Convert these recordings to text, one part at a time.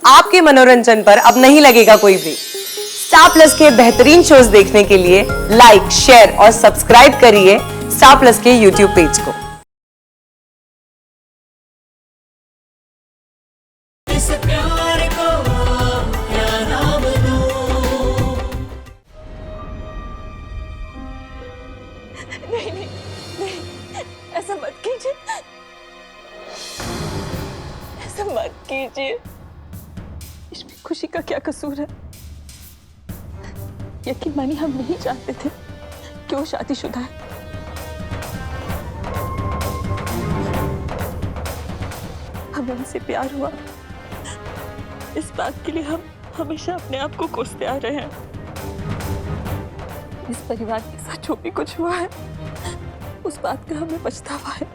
आपके मनोरंजन पर अब नहीं लगेगा कोई ब्रेक। स्टार प्लस के बेहतरीन शोज देखने के लिए लाइक, शेयर और सब्सक्राइब करिए स्टार प्लस के यूट्यूब पेज को। इस प्यार को क्या नाम दूं? नहीं, ऐसा मत कीजिए, ऐसा मत कीजिए। इसमें खुशी का क्या कसूर है? यकीन मानिए हम नहीं जानते थे कि वो शादीशुदा है। हमें उनसे प्यार हुआ, इस बात के लिए हम हमेशा अपने आप को कोसते आ रहे हैं। इस परिवार के साथ जो भी कुछ हुआ है उस बात का हमें पछतावा है।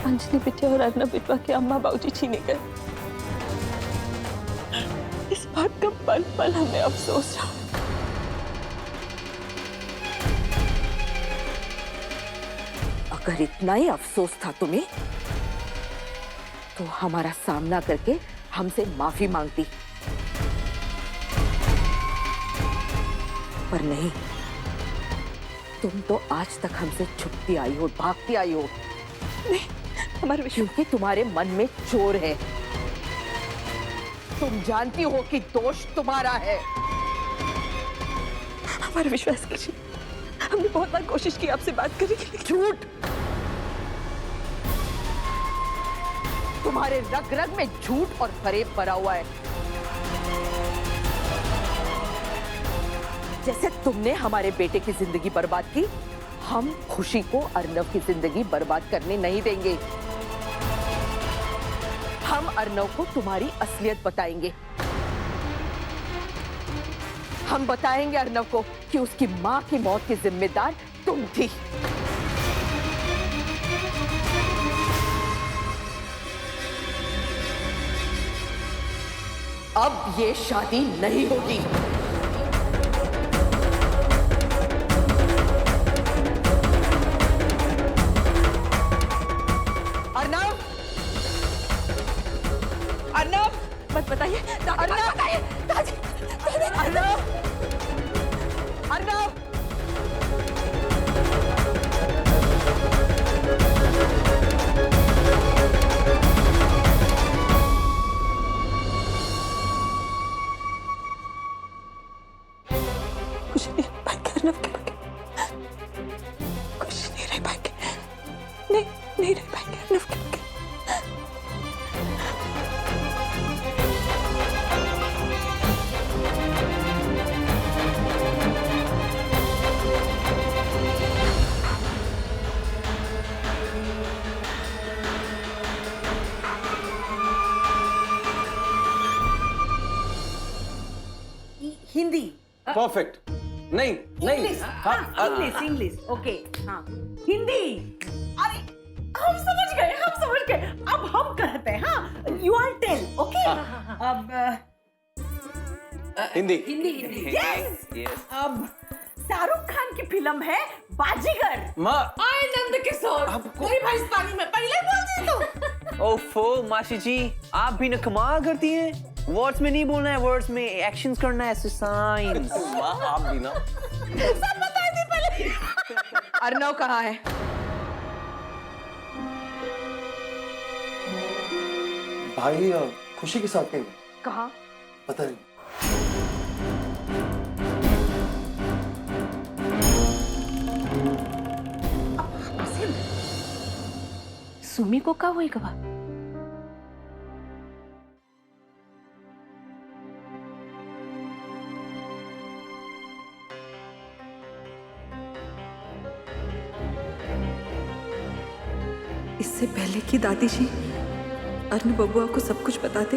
अंजलि बिटिया और अर्नब बिटवा के अम्मा बाबूजी छीने गए। इस बात का पल पल हमें अफसोस रहा। अगर इतना ही अफसोस था तुम्हें तो हमारा सामना करके हमसे माफी मांगती, पर नहीं, तुम तो आज तक हमसे छुपती आई हो, भागती आई हो। नहीं, हमारे क्योंकि तुम्हारे मन में चोर है। तुम जानती हो कि दोष तुम्हारा है। हमारा विश्वास कीजिए, हमने बहुत बार कोशिश की आपसे बात करने की, लेकिन झूठ। तुम्हारे रग रग में झूठ और फरेब भरा हुआ है। जैसे तुमने हमारे बेटे की जिंदगी बर्बाद की, हम खुशी को अर्नव की जिंदगी बर्बाद करने नहीं देंगे। हम अर्नव को तुम्हारी असलियत बताएंगे। हम बताएंगे अर्नव को कि उसकी मां की मौत की जिम्मेदार तुम थी। अब ये शादी नहीं होगी। अर्नव, अर्नव, मत बताइए, अर्नव, अर्नव, अर्नव। कुछ नहीं रह पाएंगे अर्नब के बगैर, कुछ नहीं रह पाएंगे, नहीं रह पाएंगे अर्नब के बगैर। हिंदी। परफेक्ट। नहीं नहीं, इंग्लिश। हाँ, इंग्लिश इंग्लिश ओके। हाँ हिंदी। अरे हम समझ गए अब हम कहते हैं। हाँ यू आर टेल ओके। अब हिंदी। हिंदी यस। अब शाहरुख खान की फिल्म है बाजीगर। माँ, आए नंद किशोर कोई भविष्यवाणी में पहले बोल दी तो। ओफो मासी जी, आप भी न कमाल करती हैं। वर्ड्स में नहीं बोलना है, वर्ड्स में एक्शंस करना है, साइंस। माँ आप भी ना। सब बता दी पहले। अर्नव कहाँ है? भाई खुशी के साथ कहीं कहाँ? पता नहीं। सुमी को का हुई गवा? इससे पहले कि दादी जी अर्न बबुआ को सब कुछ बता दे,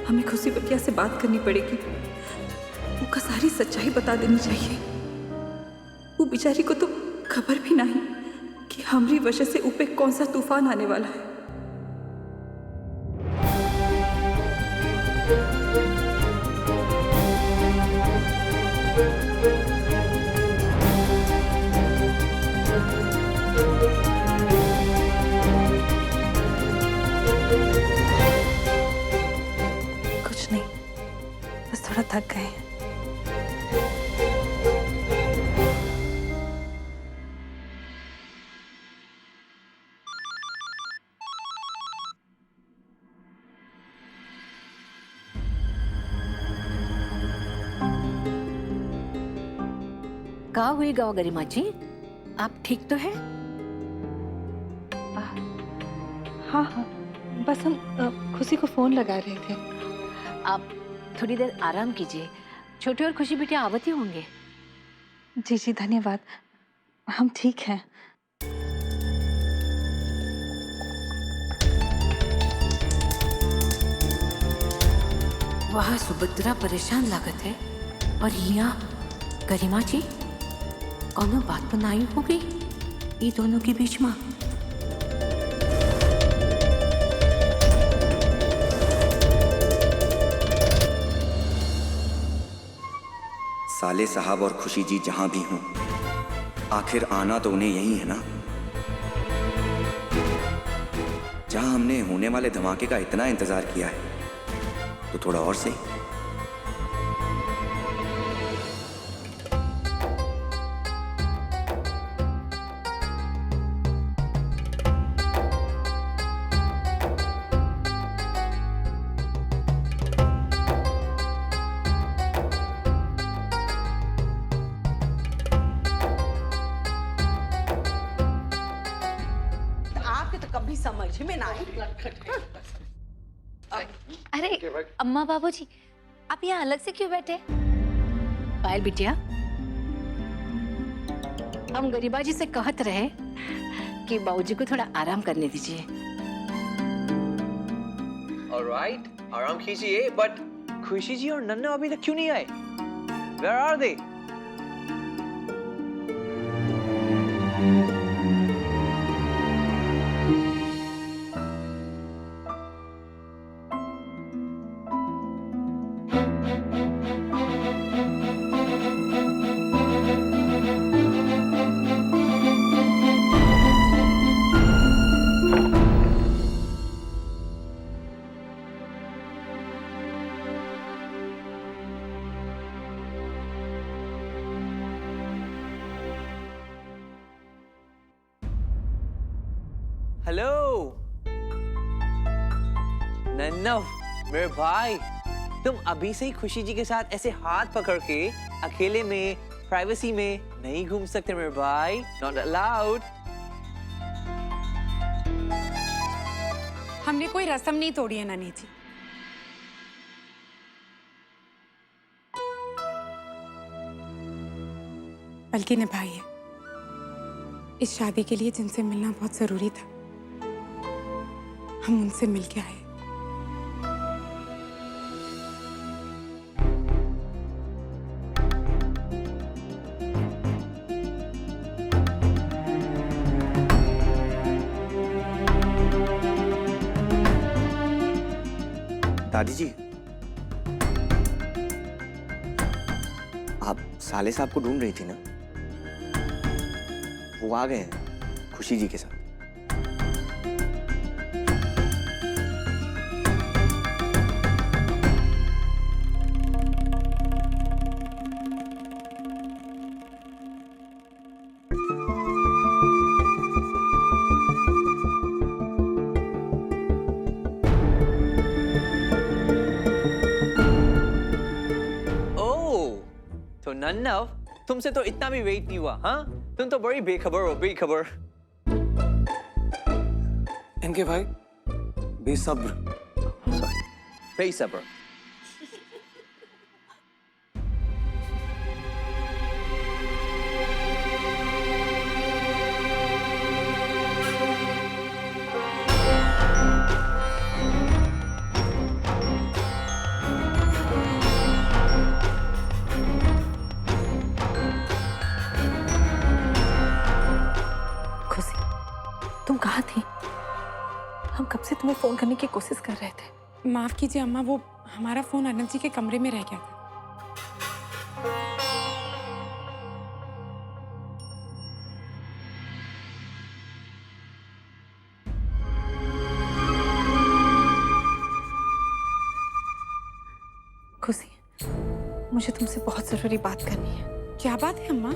हमें खुशी बकिया से बात करनी पड़ेगी। उनका सारी सच्चाई बता देनी चाहिए। वो बेचारी को तो खबर भी नहीं कि हमारी वजह से ऊपर कौन सा तूफान आने वाला है। कुछ नहीं, बस थोड़ा थक गए हैं। कहा हुई गाँव गरिमा जी, आप ठीक तो है? हाँ हाँ, बस हम खुशी को फोन लगा रहे थे। आप थोड़ी देर आराम कीजिए, छोटे और खुशी बेटे आवत ही होंगे। जी जी धन्यवाद, हम ठीक हैं। वहाँ सुभद्रा परेशान लागत है और यहाँ गरिमा जी कौनो बात बनाई होगी ये दोनों के बीच में। साले साहब और खुशी जी जहां भी हों, आखिर आना तो उन्हें यही है ना। जहां हमने होने वाले धमाके का इतना इंतजार किया है, तो थोड़ा और सही। आपके तो कभी समझ में ना आए। अरे अम्मा बाबूजी, आप यहाँ अलग से क्यों बैठे? पायल बिटिया, हम गरिमा जी से कहत रहे कि बाबूजी को थोड़ा आराम करने दीजिए। ऑलराइट, आराम कीजिए, बट खुशी जी और नन्ना अभी तक क्यों नहीं आए? Where are they? हेलो नन्ना, मेरे भाई, तुम अभी से ही खुशी जी के साथ ऐसे हाथ पकड़ के अकेले में प्राइवेसी में नहीं घूम सकते मेरे भाई। Not allowed. हमने कोई रस्म नहीं तोड़ी है नानी जी। बल्कि निभाई है। इस शादी के लिए जिनसे मिलना बहुत जरूरी था, हम उनसे मिल के आए। दादी जी, आप साले साहब को ढूंढ रही थी ना? वो आ गए हैं खुशी जी के साथ। तो नन्ना, तुमसे तो इतना भी वेट नहीं हुआ, हाँ? तुम तो बड़ी बेखबर हो, बेखबर। इनके भाई बेसब्र। बेसब्र। तुम कहाँ थी? हम कब से तुम्हें फोन करने की कोशिश कर रहे थे। माफ कीजिए अम्मा, वो हमारा फोन अर्नब जी के कमरे में रह गया था। खुशी, मुझे तुमसे बहुत जरूरी बात करनी है। क्या बात है अम्मा?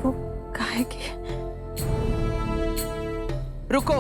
वो कहा है कि रुको।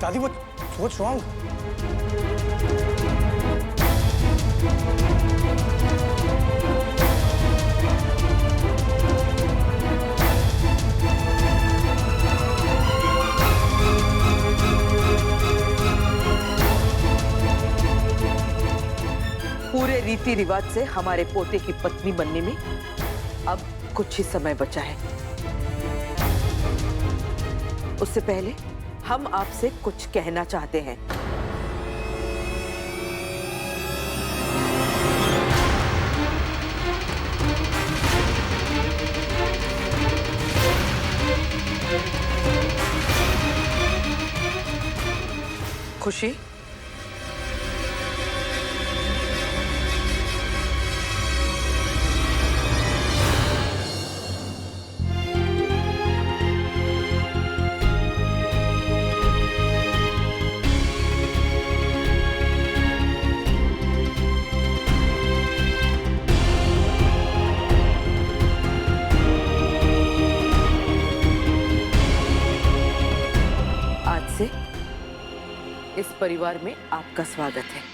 दादी, what's wrong? पूरे रीति रिवाज से हमारे पोते की पत्नी बनने में अब कुछ ही समय बचा है। उससे पहले हम आपसे कुछ कहना चाहते हैं। खुशी, से इस परिवार में आपका स्वागत है।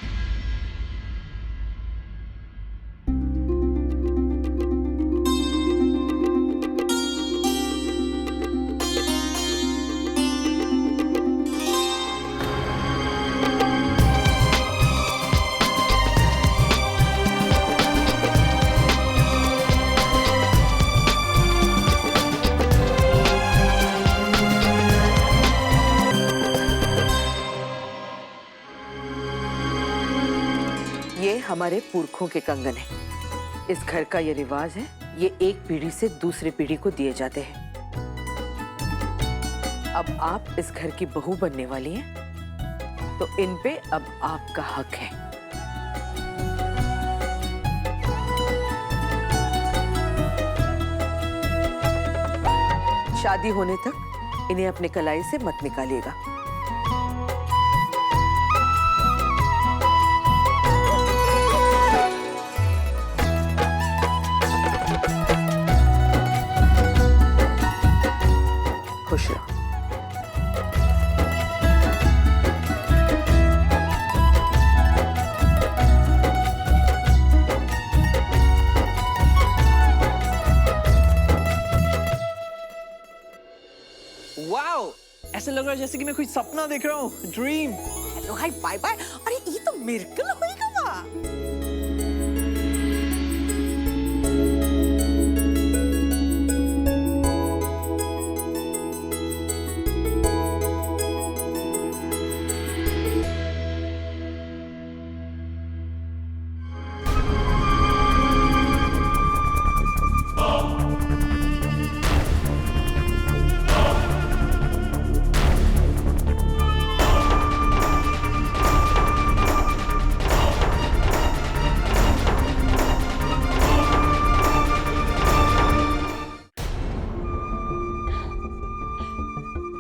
ये हमारे पुरखों के कंगन है। इस घर का ये रिवाज है, ये एक पीढ़ी से दूसरी पीढ़ी को दिए जाते हैं। अब आप इस घर की बहू बनने वाली हैं, तो इन पे अब आपका हक है। शादी होने तक इन्हें अपने कलाई से मत निकालिएगा। खुश रहो। वाओ, ऐसा लग रहा है जैसे कि मैं कोई सपना देख रहा हूँ, dream. Hello hi bye bye. अरे ये तो मिरेकल होएगा वा।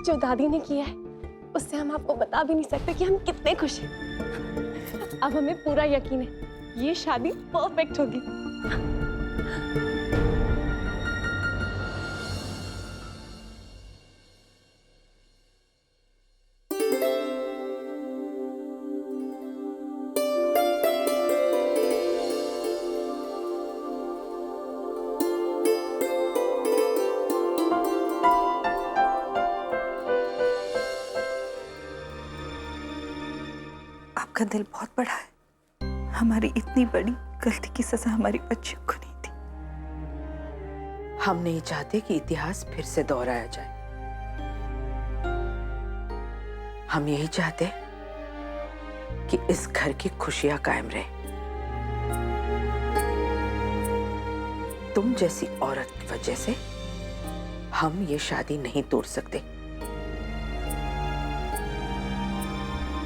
जो दादी ने किया है उससे हम आपको बता भी नहीं सकते कि हम कितने खुश हैं। अब हमें पूरा यकीन है ये शादी परफेक्ट होगी। आपका दिल बहुत बड़ा है। हमारी इतनी बड़ी गलती की सजा हमारी बच्चियों को नहीं थी। हम नहीं चाहते कि इतिहास फिर से दोहराया जाए। हम यही चाहते कि इस घर की खुशियां कायम रहे। तुम जैसी औरत की वजह से हम ये शादी नहीं तोड़ सकते।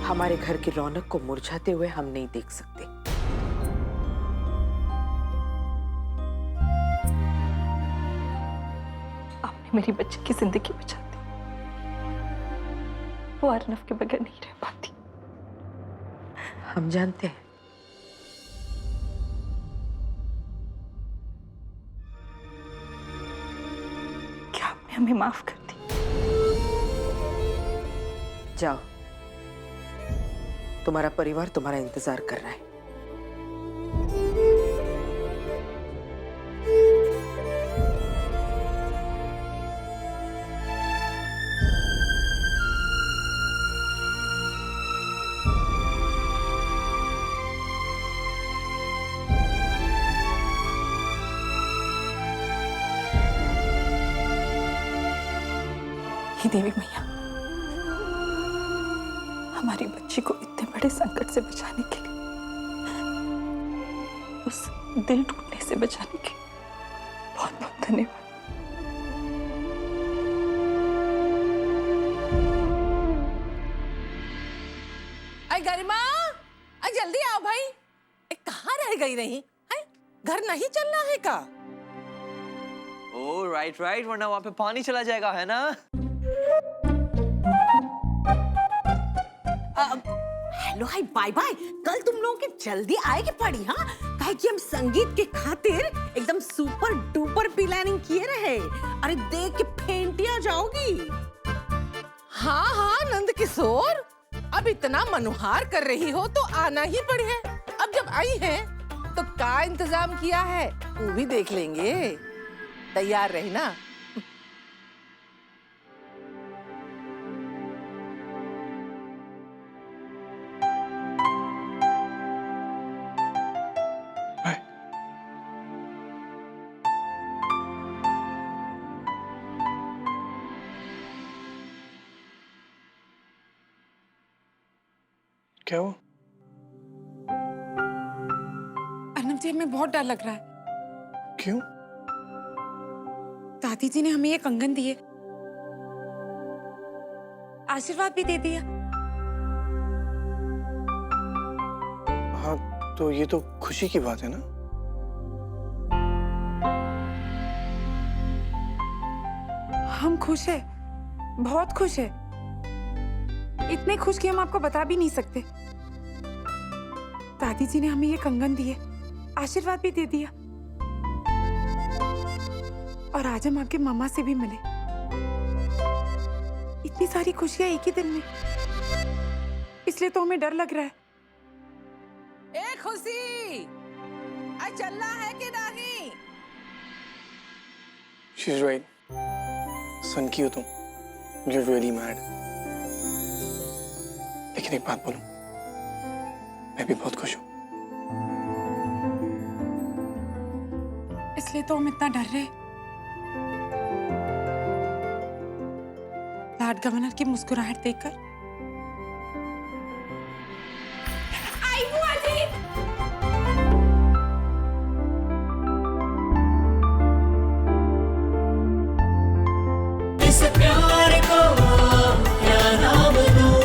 हमारे घर की रौनक को मुरझाते हुए हम नहीं देख सकते। आपने मेरी बच्ची की जिंदगी बचा दी। वो अर्नव के बगैर नहीं रह पाती। हम जानते हैं। क्या आपने हमें माफ कर दी? जाओ, तुम्हारा परिवार तुम्हारा इंतजार कर रहा है। हे देवी मैया, हमारी बच्ची को इतने बड़े संकट से बचाने के लिए, उस दिल टूटने से बचाने के लिए बहुत बहुत धन्यवाद। अरे गरिमा, अरे जल्दी आओ भाई। कहाँ रह गई नहीं है? घर नहीं चलना है का? ओ राइट राइट, वरना वहां पे पानी चला जाएगा, है ना? Hello hi bye bye. कल तुम लोगों के जल्दी आएगी पड़ी, हाँ? काहे कि हम संगीत के खातिर एकदम सुपर डुपर प्लानिंग किए रहे। अरे देख के फेंटिया जाओगी। हाँ हाँ नंद किशोर, अब इतना मनुहार कर रही हो तो आना ही पड़े है। अब जब आई है तो क्या इंतजाम किया है वो भी देख लेंगे। तैयार रही ना? क्या हुआ? अर्नव जी, हमें बहुत डर लग रहा है। क्यों? दादी जी ने हमें ये कंगन दिए, आशीर्वाद भी दे दिया। हाँ, तो ये तो खुशी की बात है ना? हम खुश है, बहुत खुश है। इतने खुश कि हम आपको बता भी नहीं सकते। दादी जी ने हमें ये कंगन दिए, आशीर्वाद भी दे दिया, और आज हम आपके मामा से भी मिले। इतनी सारी खुशियां एक ही दिन में, इसलिए तो हमें डर लग रहा है। ए खुशी, आज चलना है कि नहीं? She's right. सन की हो तुम। You're really mad. लेकिन एक बात बोलूं, मैं भी बहुत खुश हूं। इसलिए तो हम इतना डर रहे। लॉर्ड गवर्नर की मुस्कुराहट देखकर। आई बुआ जी। इस प्यार को क्या नाम दूं?